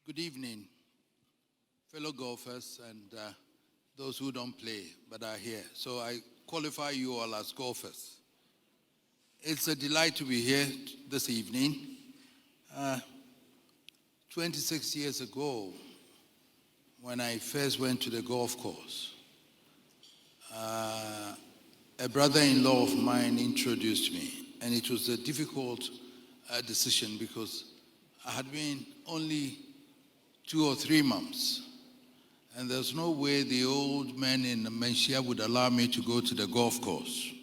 Good evening, fellow golfers and those who don't play but are here. So I qualify you all as golfers. It's a delight to be here this evening. 26 years ago, when I first went to the golf course, a brother-in-law of mine introduced me, and it was a difficult decision because I had been only 2 or 3 months, and there's no way the old men in Menchia would allow me to go to the golf course.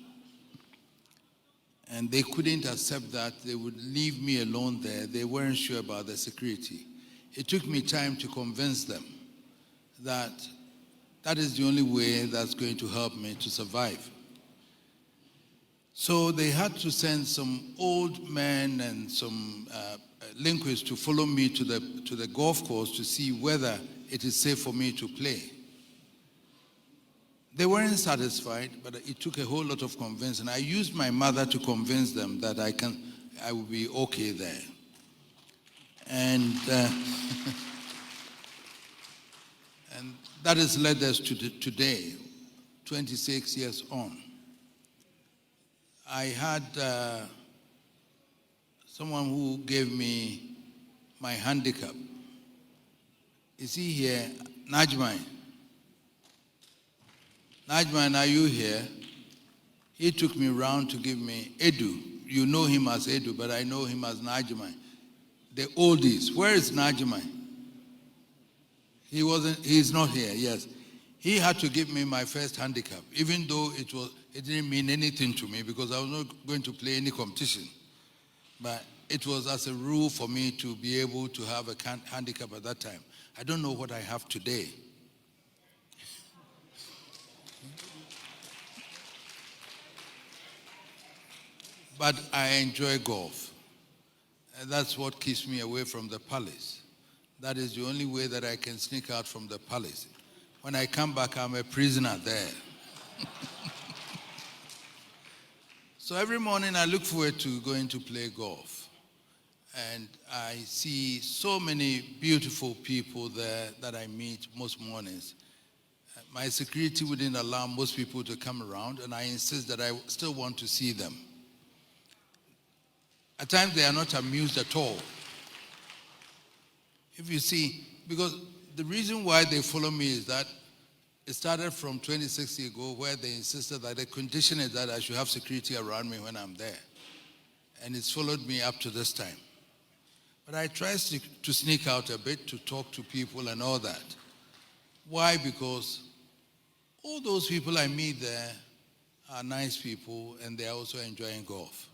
And they couldn't accept that. They would leave me alone there. They weren't sure about the security. It took me time to convince them that that is the only way that's going to help me to survive. So they had to send some old men and some linguists to follow me to the golf course to see whether it is safe for me to play. They weren't satisfied, but it took a whole lot of convincing. I used my mother to convince them that I will be okay there. And and that has led us to today, 26 years on. I had someone who gave me my handicap. Is he here? Najman. Najman, are you here? He took me round to give me Edu. You know him as Edu, but I know him as Najman. The oldies. Where is Najman? He's not here, yes. He had to give me my first handicap, even though it didn't mean anything to me because I was not going to play any competition. But it was as a rule for me to be able to have a handicap at that time. I don't know what I have today. But I enjoy golf. And that's what keeps me away from the palace. That is the only way that I can sneak out from the palace. When I come back, I'm a prisoner there. So every morning I look forward to going to play golf. And I see so many beautiful people there that I meet most mornings. My security wouldn't allow most people to come around, and I insist that I still want to see them. At times they are not amused at all. If you see, because the reason why they follow me is that it started from 26 years ago where they insisted that the condition is that I should have security around me when I'm there. And it's followed me up to this time. But I try to sneak out a bit to talk to people and all that. Why? Because all those people I meet there are nice people and they're also enjoying golf.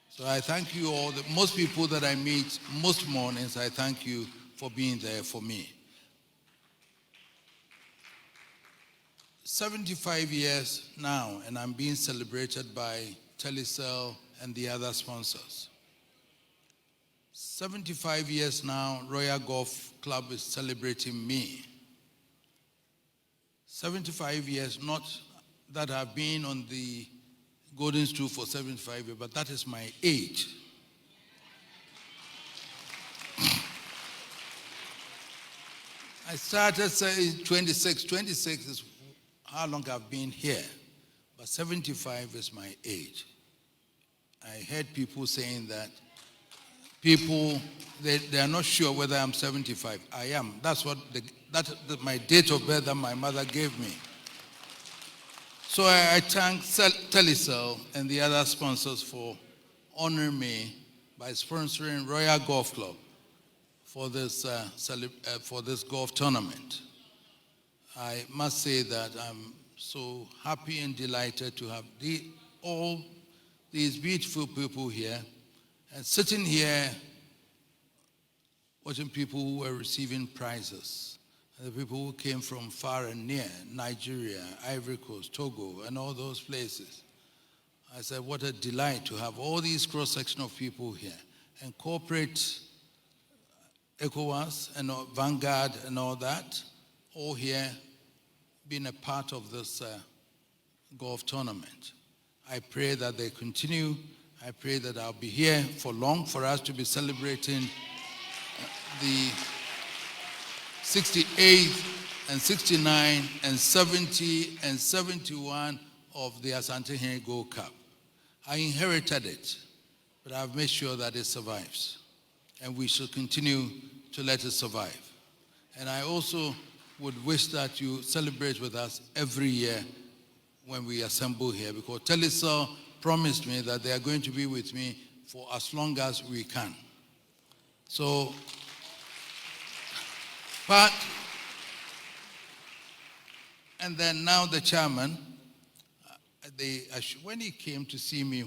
So I thank you all. Most people that I meet most mornings, I thank you for being there for me. 75 years now, and I'm being celebrated by Telecel and the other sponsors. 75 years now, Royal Golf Club is celebrating me. 75 years, not that I've been on the Golden Stool for 75 years, but that is my age. I started saying 26. 26 is how long I've been here, but 75 is my age. I heard people saying that they are not sure whether I'm 75. I am. That's my date of birth that my mother gave me. So I thank Telecel and the other sponsors for honoring me by sponsoring Royal Golf Club for this golf tournament. I must say that I'm so happy and delighted to have all these beautiful people here and sitting here watching people who were receiving prizes. The people who came from far and near, Nigeria, Ivory Coast, Togo, and all those places. I said, what a delight to have all these cross-section of people here. And corporate ECOWAS and Vanguard and all that, all here being a part of this golf tournament. I pray that they continue. I pray that I'll be here for long for us to be celebrating the 68 and 69 and 70 and 71 of the Asantehene Gold Cup. I inherited it, but I've made sure that it survives. And we shall continue to let it survive. And I also would wish that you celebrate with us every year when we assemble here, because Telecel promised me that they are going to be with me for as long as we can. So, Pat, and then now the chairman, when he came to see me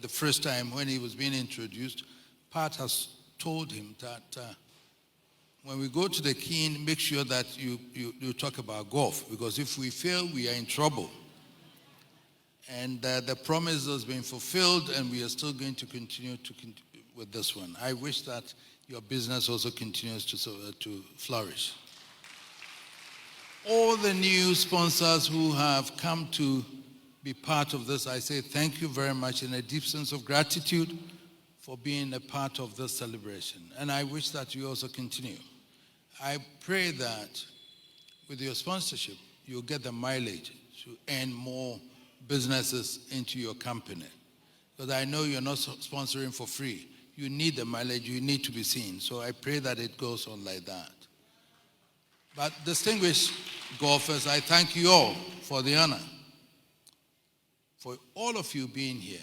the first time when he was being introduced, Pat has told him that when we go to the king, make sure that you talk about golf, because if we fail, we are in trouble. And the promise has been fulfilled, and we are still going to continue with this one. I wish that your business also continues to flourish. All the new sponsors who have come to be part of this, I say thank you very much in a deep sense of gratitude for being a part of this celebration. And I wish that you also continue. I pray that with your sponsorship, you'll get the mileage to earn more businesses into your company. Because I know you're not sponsoring for free. You need the mileage, you need to be seen. So I pray that it goes on like that. But distinguished golfers, I thank you all for the honor. For all of you being here,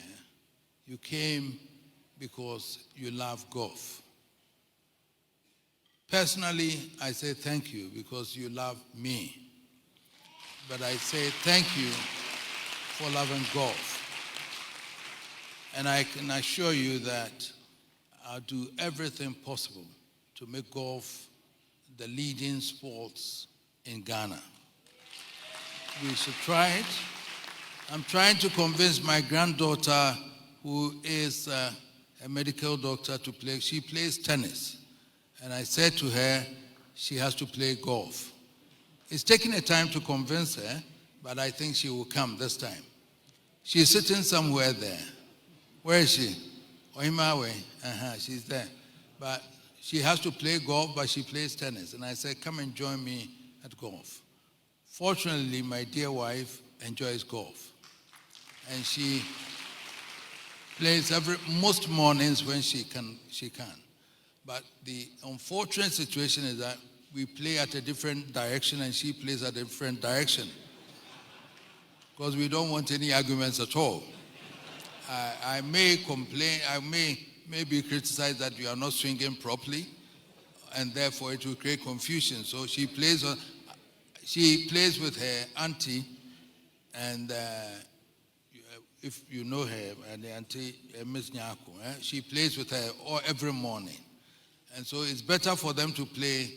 you came because you love golf. Personally, I say thank you because you love me. But I say thank you for loving golf. And I can assure you that I'll do everything possible to make golf the leading sports in Ghana. We should try it. I'm trying to convince my granddaughter, who is a medical doctor, to play. She plays tennis. And I said to her, she has to play golf. It's taking a time to convince her, but I think she will come this time. She's sitting somewhere there. Where is she? Ohimawe. She's there. But she has to play golf, but she plays tennis. And I said, come and join me at golf. Fortunately, my dear wife enjoys golf. And she plays most mornings when she can. But the unfortunate situation is that we play at a different direction and she plays at a different direction. Because we don't want any arguments at all. I may complain, I may be criticized that you are not swinging properly, and therefore it will create confusion. So she plays with her auntie, and if you know her, and the auntie, Miss Nyako, she plays with her every morning. And so it's better for them to play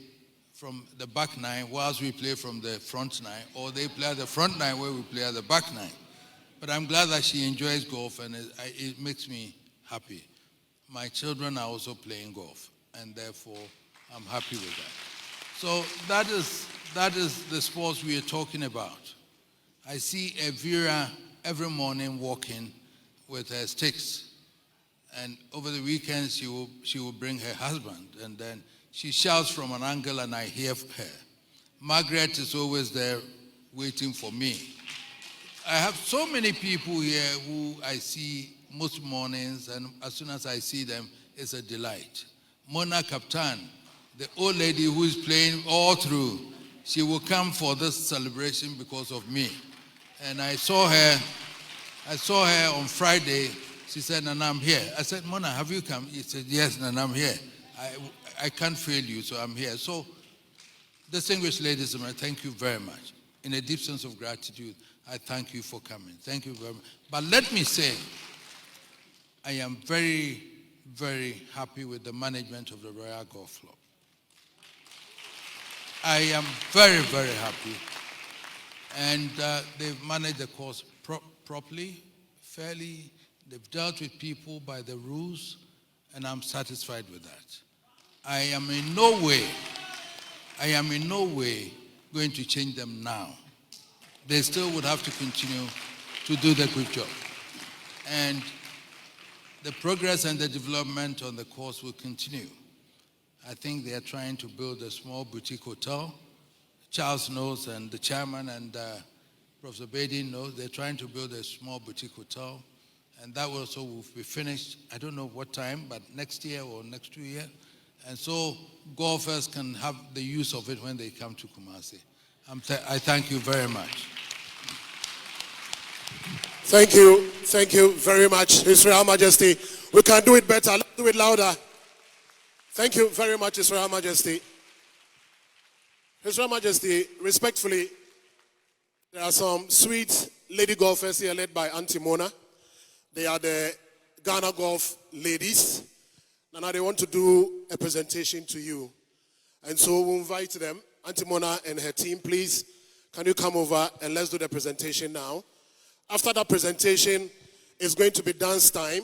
from the back nine whilst we play from the front nine, or they play at the front nine where we play at the back nine. But I'm glad that she enjoys golf, and it makes me happy. My children are also playing golf, and therefore I'm happy with that. So that is the sports we are talking about. I see Evira every morning walking with her sticks. And over the weekends, she will bring her husband, and then she shouts from an angle, and I hear her. Margaret is always there waiting for me. I have so many people here who I see most mornings, and as soon as I see them, it's a delight. Mona Kaptan, the old lady who is playing all through, she will come for this celebration because of me. And I saw her on Friday. She said, Nana, I'm here. I said, Mona, have you come? She said, yes, Nana, I'm here. I can't fail you, so I'm here. So, distinguished ladies and gentlemen, thank you very much. In a deep sense of gratitude, I thank you for coming. Thank you very much. But let me say, I am very, very happy with the management of the Royal Golf Club. I am very, very happy. And they've managed the course properly, fairly. They've dealt with people by the rules, and I'm satisfied with that. I am in no way going to change them now. They still would have to continue to do the good job. And the progress and the development on the course will continue. I think they are trying to build a small boutique hotel. Charles knows, and the chairman and Professor Badin knows, they're trying to build a small boutique hotel. And that also will be finished, I don't know what time, but next year or next 2 years. And so golfers can have the use of it when they come to Kumasi. I thank you very much. Thank you very much, His Royal Majesty. We can do it better, let's do it louder. Thank you very much, His Royal Majesty. His Royal Majesty, respectfully, there are some sweet lady golfers here led by Auntie Mona. They are the Ghana Golf ladies. And now they want to do a presentation to you. And so we'll invite them. Auntie Mona and her team, please, can you come over and let's do the presentation now. After that presentation, it's going to be dance time.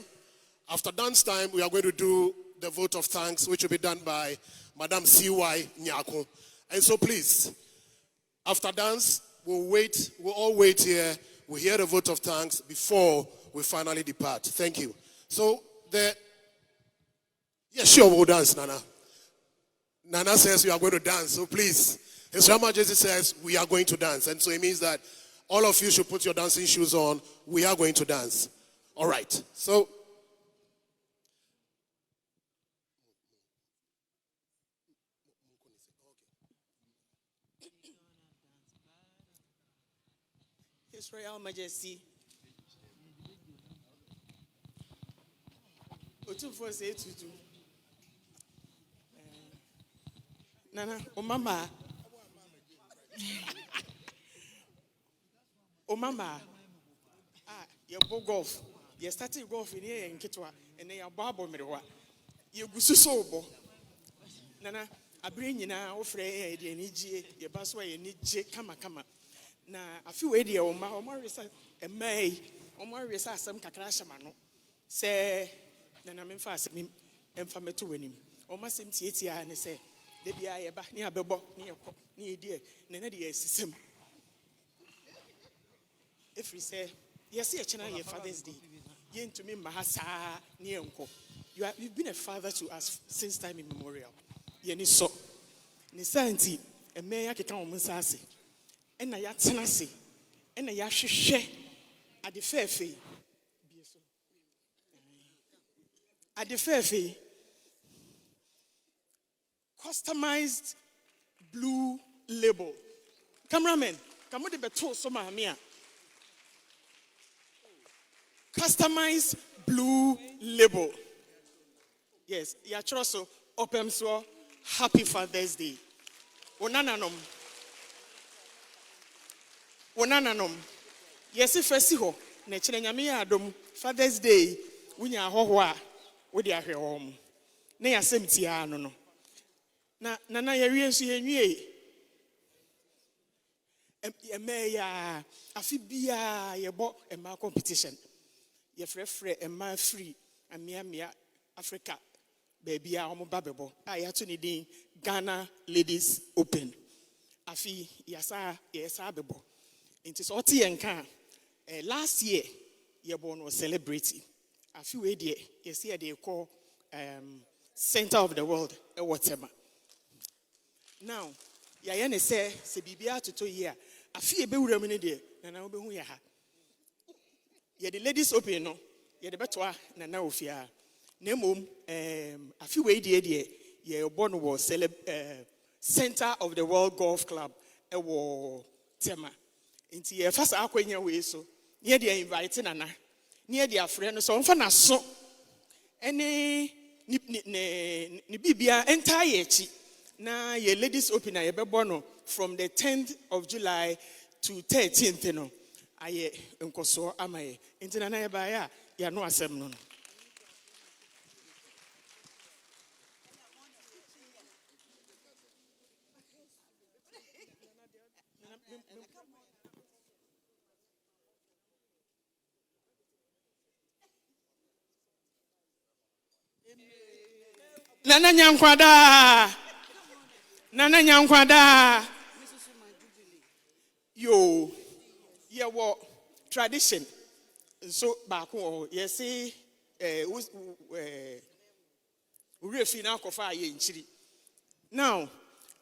After dance time, we are going to do the vote of thanks, which will be done by Madam C.Y. Nyako. And so please, after dance, we'll all wait here. We'll hear the vote of thanks before we finally depart. Thank you. So, yeah, sure, we'll dance, Nana. Nana says we are going to dance, so please. His Royal Majesty says we are going to dance. And so it means that all of you should put your dancing shoes on. We are going to dance. All right. So, His Royal Majesty. Nana, Mama. Mama. You go golf. You started golf in here in Kitwa, and then you barbo mewa. You go so Nana, I bring you now, Frey, the Niji, your busway, and Niji, kama. Na a few idea Omar Resa a May, Omar Resa some Kakrashamano. Say, Nana Memphas, Emphamet to win him. Omar seemed to and say, Debbie, I back near Bebo, near dear, Nenadi system. If we say, yes, your Father's Day, yen to me, Mahasa, near uncle. You've been a father to us since time immemorial. Yenny so, Nisanti, a mayor can Musasi. And I yatanasi, and I yashe at the fair fee. At the fair fee, customized blue label. Cameraman, come on the beto so mamia. Customized blue label. Yes, yatroso Opemsuo. Happy Father's Day. Onananom. Yes, if I see ho, Nechenamia Adom, Father's Day, when you are hoa, with your home. Nay, a semitiano. Nana, ye, a mayor, a fibia, ye bought a mar competition. Ye free and my free, and mia Africa, baby, I'm a babble. I had to need Ghana Ladies Open. Afi, yes, abebo. It is Oti and Kan. Last year, your born was celebrating. A few years, yes, here they call Center of the World, whatever. Now, Yayane say, Sebibia to 2 years. A few be remaining there, and I'll be who ya. Ye the ladies open, no, ye the better, Nana Ofia. Nemum, a few years, your born was Center of the World Golf Club, a war tema. Into your first aquanya way so near the inviting Nana, near their friend, so on so any Nibibia entire na ye ladies open a bebono from the 10th of July to 13th, no. Aye, Uncoso Amae, Internana Baya, ya no assembly. Nana Nyankwada. Yo, yeah, what tradition? So back home, you see, we feel now for 5 years in Chile. Now,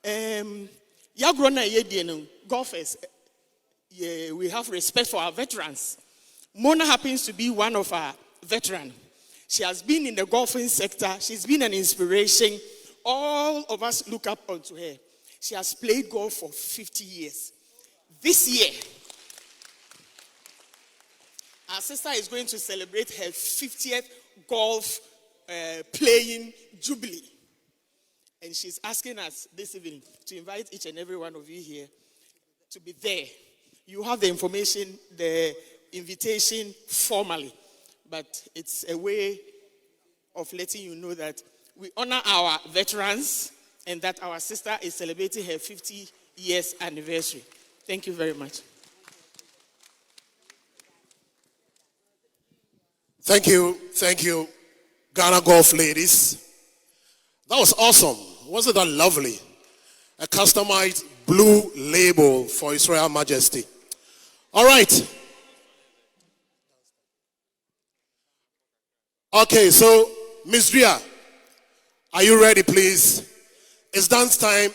Yagrona Yedian, golfers, yeah, we have respect for our veterans. Mona happens to be one of our veterans. She has been in the golfing sector. She's been an inspiration. All of us look up onto her. She has played golf for 50 years. This year, our sister is going to celebrate her 50th golf playing jubilee. And she's asking us this evening to invite each and every one of you here to be there. You have the information, the invitation formally, but it's a way of letting you know that we honor our veterans and that our sister is celebrating her 50 years anniversary. Thank you very much. Thank you, Ghana Golf ladies. That was awesome. Wasn't that lovely? A customized blue label for His Royal Majesty. All right. Okay, so Miss Dria, are you ready, please? It's dance time.